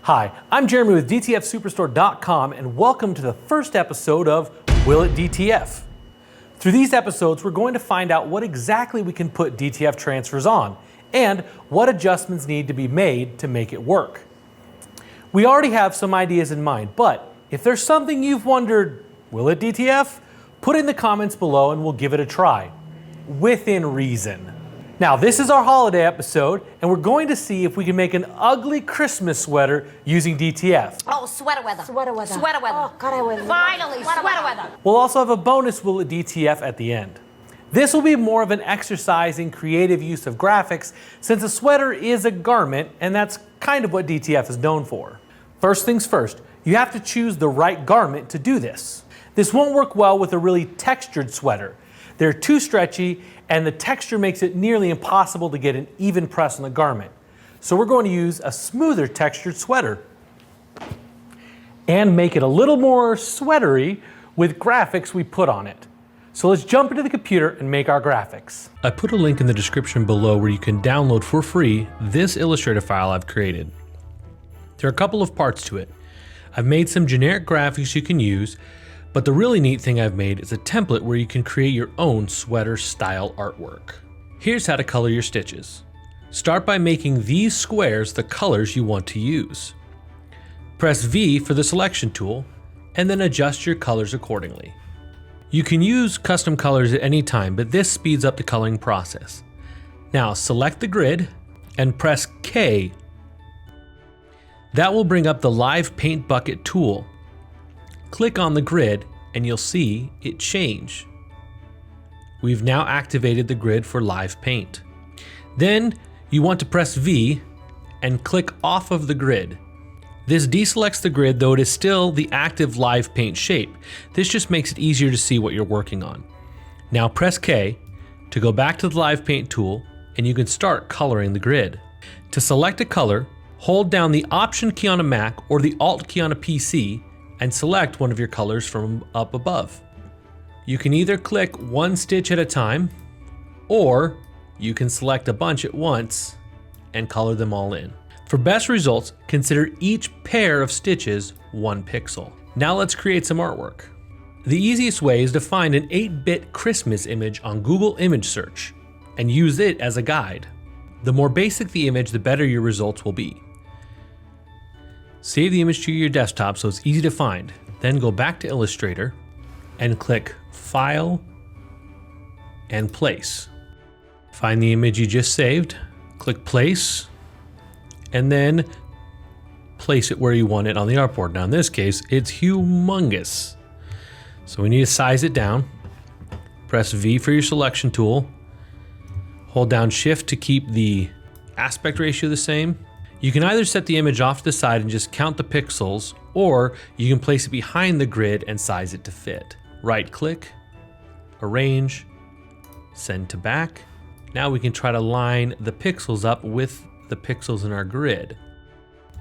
Hi, I'm Jeremy with DTFSuperstore.com and welcome to the first episode of Will It DTF? Through these episodes, we're going to find out what exactly we can put DTF transfers on and what adjustments need to be made to make it work. We already have some ideas in mind, but if there's something you've wondered, will it DTF? Put it in the comments below and we'll give it a try, within reason. Now, this is our holiday episode, and we're going to see if we can make an ugly Christmas sweater using DTF. Oh, sweater weather. Sweater weather. Sweater weather. Oh, God, I would. Finally, sweater weather. We'll also have a bonus Will It DTF at the end. This will be more of an exercise in creative use of graphics, since a sweater is a garment, and that's kind of what DTF is known for. First things first, you have to choose the right garment to do this. This won't work well with a really textured sweater. They're too stretchy, and the texture makes it nearly impossible to get an even press on the garment. So we're going to use a smoother textured sweater and make it a little more sweatery with graphics we put on it. So let's jump into the computer and make our graphics. I put a link in the description below where you can download for free this Illustrator file I've created. There are a couple of parts to it. I've made some generic graphics you can use, but the really neat thing I've made is a template where you can create your own sweater style artwork. Here's how to color your stitches. Start by making these squares the colors you want to use. Press V for the selection tool, and then adjust your colors accordingly. You can use custom colors at any time, but this speeds up the coloring process. Now select the grid and press K. That will bring up the Live Paint Bucket tool. Click on the grid and you'll see it change. We've now activated the grid for live paint. Then you want to press V and click off of the grid. This deselects the grid, though it is still the active live paint shape. This just makes it easier to see what you're working on. Now press K to go back to the live paint tool and you can start coloring the grid. To select a color, hold down the Option key on a Mac or the Alt key on a PC and select one of your colors from up above. You can either click one stitch at a time, or you can select a bunch at once and color them all in. For best results, consider each pair of stitches 1 pixel. Now let's create some artwork. The easiest way is to find an 8-bit Christmas image on Google Image Search and use it as a guide. The more basic the image, the better your results will be. Save the image to your desktop so it's easy to find. Then go back to Illustrator and click File and Place. Find the image you just saved, click Place, and then place it where you want it on the artboard. Now in this case, it's humongous. So we need to size it down. Press V for your selection tool. Hold down Shift to keep the aspect ratio the same. You can either set the image off to the side and just count the pixels, or you can place it behind the grid and size it to fit. Right click, arrange, send to back. Now we can try to line the pixels up with the pixels in our grid.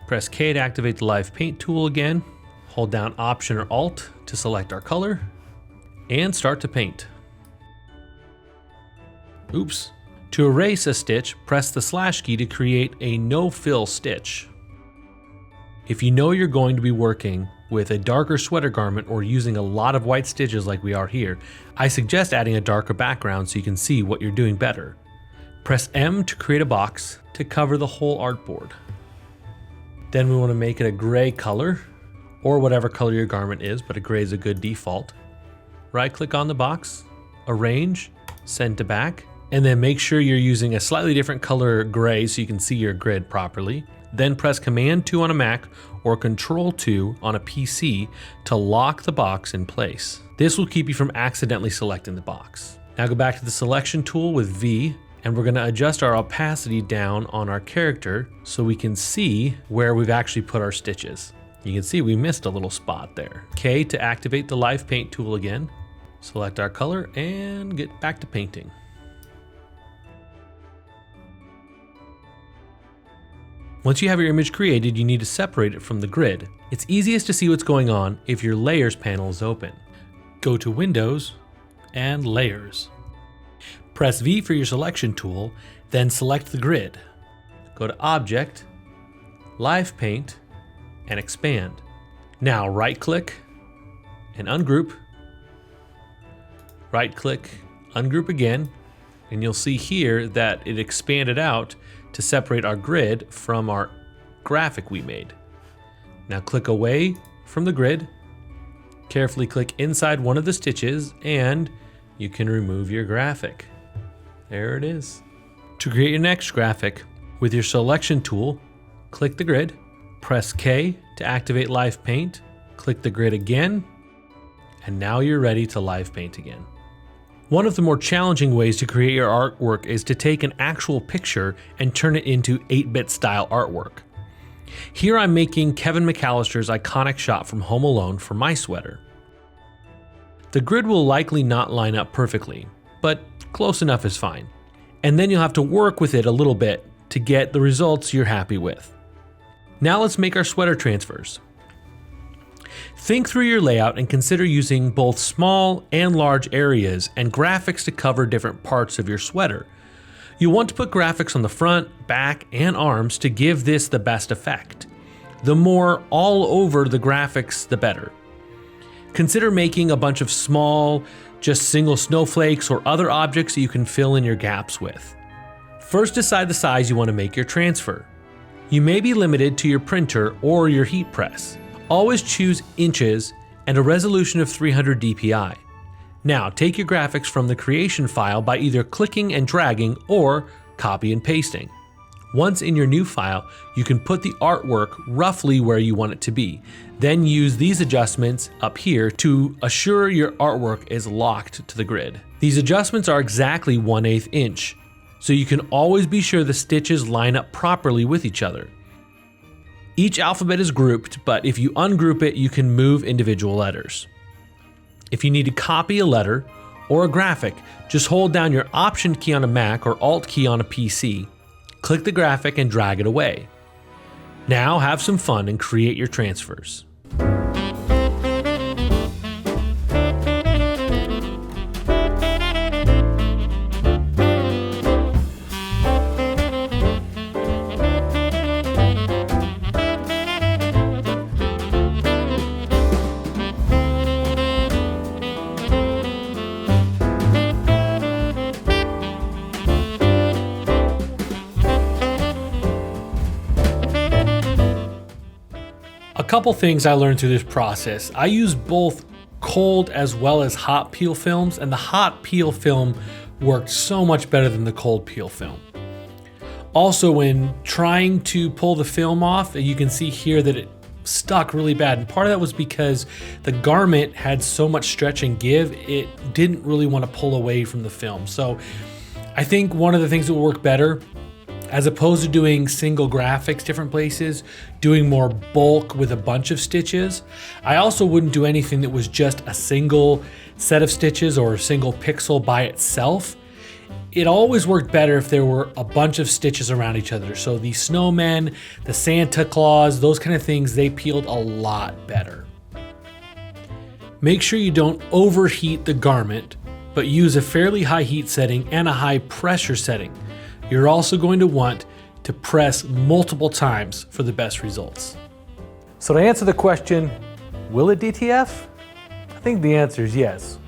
Press K to activate the Live Paint tool again. Hold down Option or Alt to select our color and start to paint. Oops. To erase a stitch, press the slash key to create a no-fill stitch. If you know you're going to be working with a darker sweater garment or using a lot of white stitches like we are here, I suggest adding a darker background so you can see what you're doing better. Press M to create a box to cover the whole artboard. Then we want to make it a gray color, or whatever color your garment is, but a gray is a good default. Right-click on the box, arrange, send to back, and then make sure you're using a slightly different color gray so you can see your grid properly. Then press Command 2 on a Mac or Control 2 on a PC to lock the box in place. This will keep you from accidentally selecting the box. Now go back to the selection tool with V, and we're going to adjust our opacity down on our character so we can see where we've actually put our stitches. You can see we missed a little spot there. K to activate the Live Paint tool again. Select our color and get back to painting. Once you have your image created, you need to separate it from the grid. It's easiest to see what's going on if your Layers panel is open. Go to Windows and Layers. Press V for your selection tool, then select the grid. Go to Object, Live Paint, and expand. Now right-click and ungroup. Right-click, ungroup again, and you'll see here that it expanded out to separate our grid from our graphic we made. Now click away from the grid, carefully click inside one of the stitches, and you can remove your graphic. There it is. To create your next graphic, with your selection tool, click the grid, press K to activate Live Paint, click the grid again, and now you're ready to live paint again. One of the more challenging ways to create your artwork is to take an actual picture and turn it into 8-bit style artwork. Here I'm making Kevin McAllister's iconic shot from Home Alone for my sweater. The grid will likely not line up perfectly, but close enough is fine. And then you'll have to work with it a little bit to get the results you're happy with. Now let's make our sweater transfers. Think through your layout and consider using both small and large areas and graphics to cover different parts of your sweater. You'll want to put graphics on the front, back, and arms to give this the best effect. The more all over the graphics, the better. Consider making a bunch of small, just single snowflakes or other objects that you can fill in your gaps with. First, decide the size you want to make your transfer. You may be limited to your printer or your heat press. Always choose inches and a resolution of 300 dpi. Now take your graphics from the creation file by either clicking and dragging or copy and pasting. Once in your new file, you can put the artwork roughly where you want it to be. Then use these adjustments up here to assure your artwork is locked to the grid. These adjustments are exactly 1/8 inch, so you can always be sure the stitches line up properly with each other. Each alphabet is grouped, but if you ungroup it, you can move individual letters. If you need to copy a letter or a graphic, just hold down your Option key on a Mac or Alt key on a PC, click the graphic and drag it away. Now have some fun and create your transfers. A couple things I learned through this process. I use both cold as well as hot peel films, and the hot peel film worked so much better than the cold peel film. Also, when trying to pull the film off, you can see here that it stuck really bad, and part of that was because the garment had so much stretch and give, it didn't really want to pull away from the film. So I think one of the things that will work better, as opposed to doing single graphics different places, doing more bulk with a bunch of stitches. I also wouldn't do anything that was just a single set of stitches or a single pixel by itself. It always worked better if there were a bunch of stitches around each other. So the snowmen, the Santa Claus, those kind of things, they peeled a lot better. Make sure you don't overheat the garment, but use a fairly high heat setting and a high pressure setting. You're also going to want to press multiple times for the best results. So to answer the question, will it DTF? I think the answer is yes.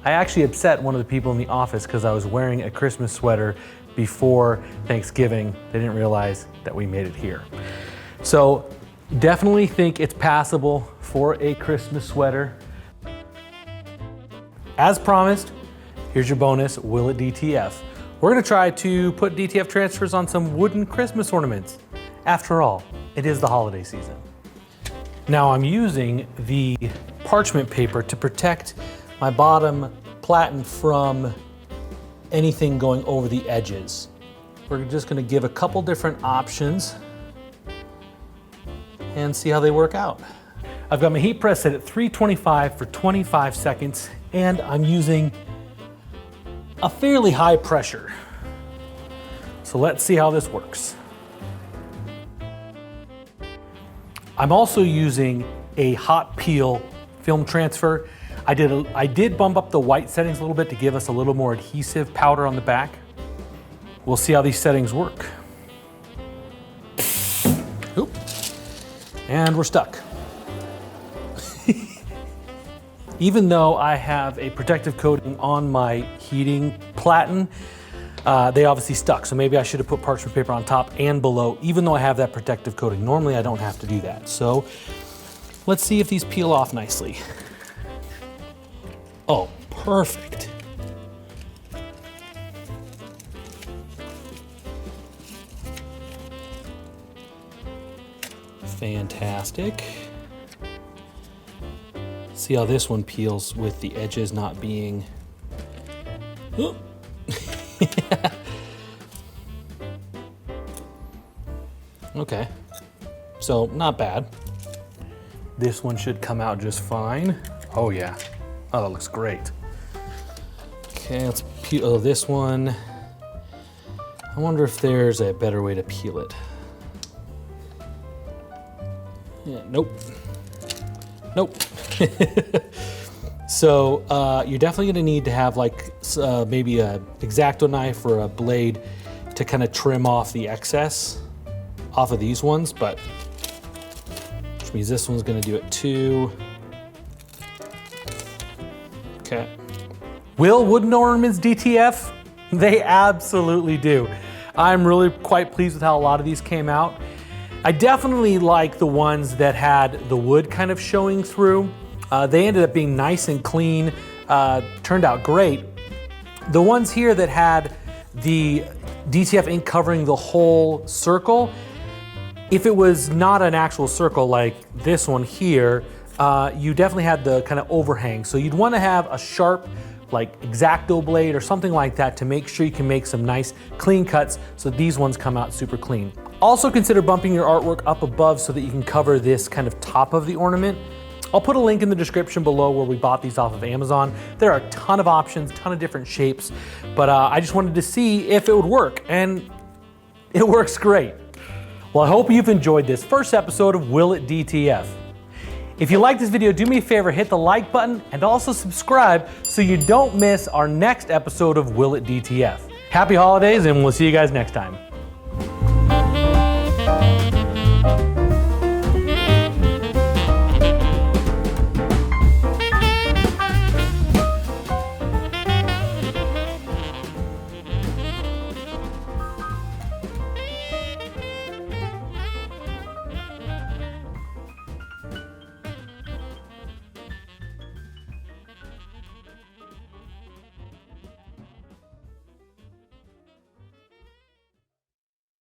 I actually upset one of the people in the office because I was wearing a Christmas sweater before Thanksgiving. They didn't realize that we made it here. So definitely think it's passable for a Christmas sweater. As promised, here's your bonus, will it DTF? We're gonna try to put DTF transfers on some wooden Christmas ornaments. After all, it is the holiday season. Now I'm using the parchment paper to protect my bottom platen from anything going over the edges. We're just gonna give a couple different options and see how they work out. I've got my heat press set at 325 for 25 seconds, and I'm using a fairly high pressure. So let's see how this works. I'm also using a hot peel film transfer. I did bump up the white settings a little bit to give us a little more adhesive powder on the back. We'll see how these settings work. Oop. And we're stuck. Even though I have a protective coating on my heating platen, they obviously stuck. So maybe I should have put parchment paper on top and below, even though I have that protective coating. Normally I don't have to do that. So let's see if these peel off nicely. Oh, perfect. Fantastic. See how this one peels with the edges not being... Oh. Okay, so not bad. This one should come out just fine. Oh yeah, oh that looks great. Okay, let's peel this one. I wonder if there's a better way to peel it. Yeah, nope. Nope. So you're definitely gonna need to have like maybe a X-Acto knife or a blade to kind of trim off the excess off of these ones, but which means this one's gonna do it too. Okay. Will wooden ornaments DTF? They absolutely do. I'm really quite pleased with how a lot of these came out. I definitely like the ones that had the wood kind of showing through. They ended up being nice and clean, turned out great. The ones here that had the DTF ink covering the whole circle, if it was not an actual circle like this one here, you definitely had the kind of overhang. So you'd want to have a sharp, like X-Acto blade or something like that to make sure you can make some nice clean cuts so these ones come out super clean. Also consider bumping your artwork up above so that you can cover this kind of top of the ornament. I'll put a link in the description below where we bought these off of Amazon. There are a ton of options, ton of different shapes, but I just wanted to see if it would work, and it works great. Well, I hope you've enjoyed this first episode of Will It DTF. If you like this video, do me a favor, hit the like button and also subscribe so you don't miss our next episode of Will It DTF. Happy holidays, and we'll see you guys next time.